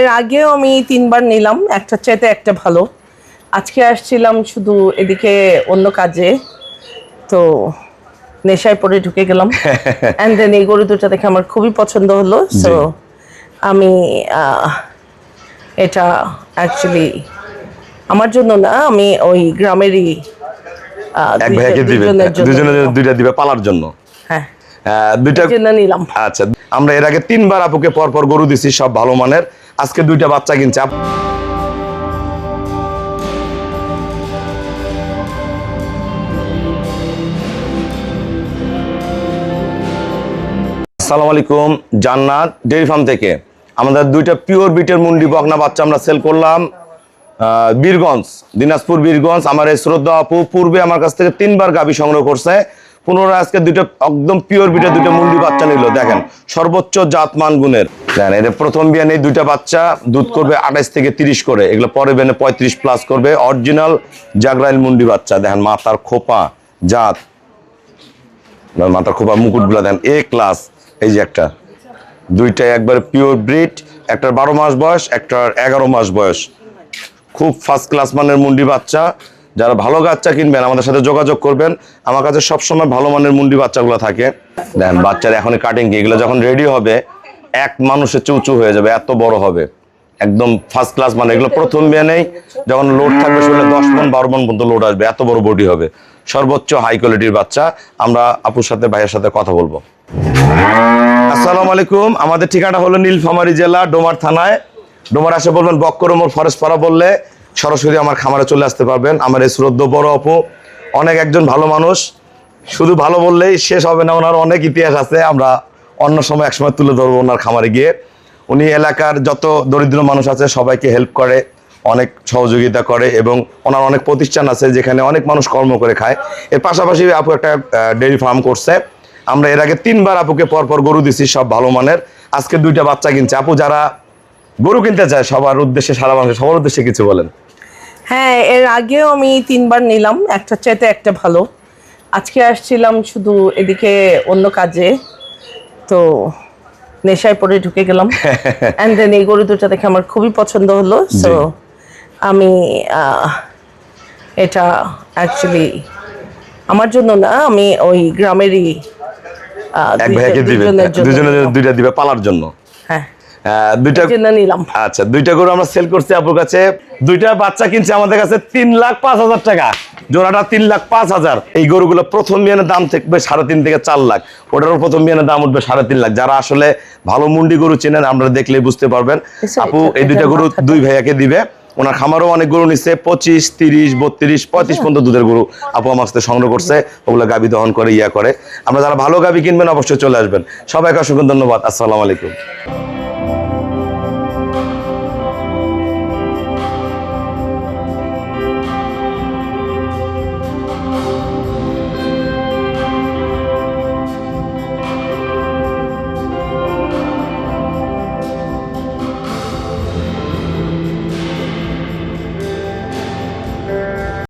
এর আগেও আমি 3বার নিলাম, একটা চাইতে একটা ভালো। আজকে আসছিলাম শুধু এদিকে অন্য কাজে, তো নেশায় পড়ে ঢুকে গেলাম। অ্যান্ড দেন এই গরু দুটো দেখে আমার খুবই পছন্দ হলো। সো আমি এটা অ্যাকচুয়ালি আমার জন্য না, আমি ওই গ্রামেরই এক ভাইকে দিবে, দুজনের দুইটা দিবে পালার জন্য। হ্যাঁ, দুইটা জন্য নিলাম। আচ্ছা, আমরা এর আগে 3বার আপুকে পরপর গরু দিছি, সব ভালো মানের। আজকে 2টা বাচ্চা কিনছে। আসসালামু আলাইকুম, জান্নাত ডেইরি ফার্ম থেকে আমাদের 2টা পিওর বিটের মুন্ডি বকনা বাচ্চা আমরা সেল করলাম বীরগঞ্জ, দিনাজপুর বীরগঞ্জ। আমার এই শ্রদ্ধা আপু পূর্বে আমার কাছ থেকে 3বার গাভী সংগ্রহ করছে, পুনরায় আজকে 2টা একদম পিওর বিটের 2টা মুন্ডি বাচ্চা নিল। দেখেন সর্বোচ্চ জাতমান গুণের। দেখেন এটা প্রথম বিয়ানে 2টা বাচ্চা দুধ করবে 28 থেকে 30 করে, এগুলো পরে বিয়ানে 35 প্লাস করবে। অরিজিনাল জাগরাইল মুন্ডি বাচ্চা। দেখেন মাথার খোপা জাত, মাথার খোপা মুকুটগুলো দেন এ ক্লাস। এই যে একটা, 2টাই একবার পিওর ব্রিড, একটার 12 মাস বয়স, একটার 11 মাস বয়স। খুব ফার্স্ট ক্লাস মানের মুন্ডি বাচ্চা। যারা ভালো বাচ্চা কিনবেন আমাদের সাথে যোগাযোগ করবেন, আমার কাছে সবসময় ভালো মানের মুন্ডি বাচ্চাগুলো থাকে। দেখেন বাচ্চার এখনই কাটিং, এগুলো যখন রেডি হবে এক মানুষের চৌচু হয়ে যাবে, এত বড় হবে, একদম ফার্স্ট ক্লাস মানে। এগুলো প্রথম বিয়ানেই যখন লোড থাকবে শরীরে 10 মণ 12 মণ পর্যন্ত লোড আসবে, এত বড় বডি হবে, সর্বোচ্চ হাই কোয়ালিটির বাচ্চা। আমরা আপুর সাথে ভাইয়ের সাথে কথা বলবো। আসসালামু আলাইকুম, আমাদের ঠিকানা হলো নীলফামারী জেলা ডোমার থানায়। ডোমার আসে বলবেন বক্করমোর ফরেস্ট পাড়া বললে সরাসরি আমার খামারে চলে আসতে পারবেন। আমার এই শ্রদ্ধ বড় আপু অনেক একজন ভালো মানুষ, শুধু ভালো বললেই শেষ হবে না, ওনার অনেক ইতিহাস আছে। আমরা অন্য সময় একসময় তুলে ধরবো ওনার খামারে গিয়ে। উনি এলাকার যত দরিদ্র মানুষ আছে সবাইকে হেল্প করে, অনেক সহযোগিতা করে, এবং ওনার অনেক প্রতিষ্ঠান আছে যেখানে অনেক মানুষ কর্ম করে খায়। এর পাশাপাশি আপু একটা ডেইরি ফার্ম করছে। আমরা এর আগে 3বার আপুকে পরপর গরু দিছি, সব ভালো মানের। আজকে 2টা বাচ্চা কিনছে। আপু যারা গরু কিনতে চায় সবার উদ্দেশ্যে, সারা মানুষের সবার উদ্দেশ্যে কিছু বলেন। হ্যাঁ, এর আগেও আমি 3বার নিলাম, একটা চাইতে একটা ভালো। আজকে আসছিলাম শুধু এদিকে অন্য কাজে, তো নেশায় পড়ে ঢুকে গেলাম। অ্যান্ড দেন এই গরু দুটো দেখে আমার খুবই পছন্দ হলো। সো আমি এটা অ্যাকচুয়ালি আমার জন্য না, আমি ওই গ্রামেরই এক ভাইকে দিবে, দুজনের দুইটা দিবে পালার জন্য। হ্যাঁ, 2টা জন্য নিলাম। আচ্ছা, 2টা গরু আমরা সেল করছি আপুর কাছে। 2টা বাচ্চা কিনছে আমাদের কাছে 3,05,000 টাকা, জোড়াটা 3,05,000। এই গরুগুলো প্রথম বিয়ানের দাম থাকবে 3.5 থেকে 4 লাখ, ওটারও প্রথম বিয়ানের দাম উঠবে 3.5 লাখ। যারা আসলে ভালো মুন্ডি গরু চেনেন আমরা দেখলেই বুঝতে পারবেন। আপু এই 2টা গরু 2 ভাইয়াকে দিবে। ওনার খামারও অনেক গরু নিচ্ছে, 25, 30, 32, 35 পর্যন্ত দুধের গরু আপু আমার সাথে সংগ্রহ করছে। ওগুলো গাভী দহন করে করে। আমরা যারা ভালো গাভী কিনবেন অবশ্যই চলে আসবেন। সবাইকে অসংখ্য ধন্যবাদ। আসসালামু আলাইকুম।